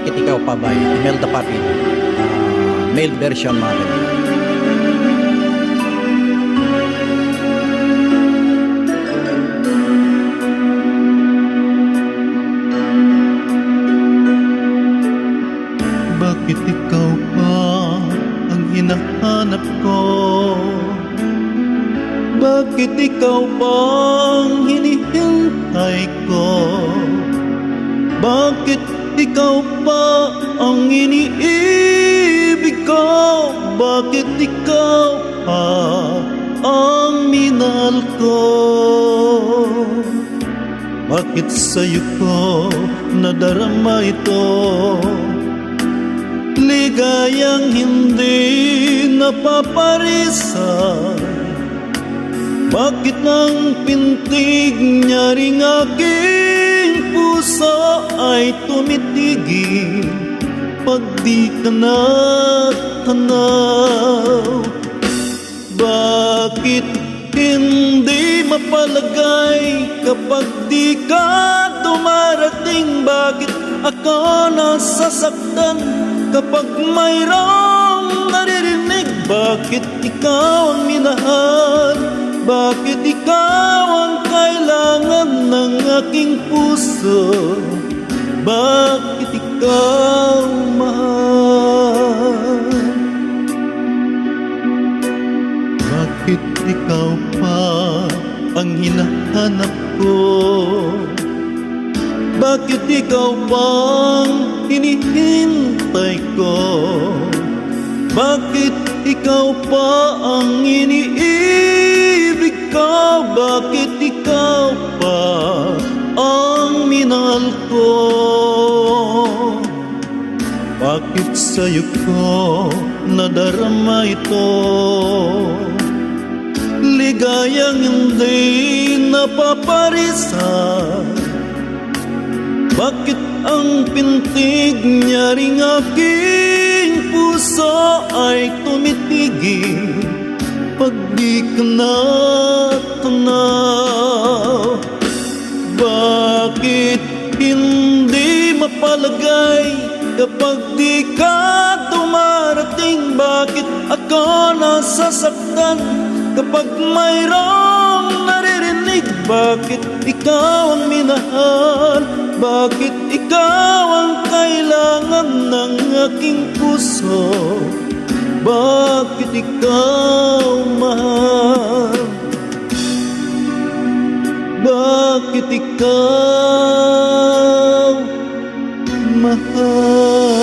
Bakit Ikaw Pa by Imelda Papin, male version mga kaibigan. Bakit ikaw pa ang hinahanap ko? Bakit ikaw pa ang hinihintay ko? Bakit ikaw pa ang iniibig ko? Bakit ikaw pa ang minahal ko? Bakit sa'yo ko nadarama ito? Ligayang hindi napaparisan. Bakit ng pintig niya ring aking puso ay tumitigil pag di ka natanaw? Bakit hindi mapalagay kapag di ka dumarating? Bakit ako nasasaktan kapag mayroong naririnig? Bakit ikaw ang minahal? Bakit ikaw ang kailangan ng aking puso? Bakit ikaw mahal? Bakit ikaw pa ang hinahanap ko? Bakit ikaw pa ang hinihintay ko? Bakit ikaw pa ang iniibig ko? Bakit ikaw pa ang minahal ko? Bakit sa'yo ko nadarama ito? Ligayang hindi napaparisan. Bakit ang pintig niya ring aking puso ay tumitigil pag di ka natanaw? Bakit hindi mapalagay kapag di ka dumarating? Bakit ako nasasaktan kapag mayroong naririnig? Bakit ikaw ang minahal? Bakit ikaw ang kailangan ng aking puso? Bakit ikaw mahal? Bakit ikaw mahal?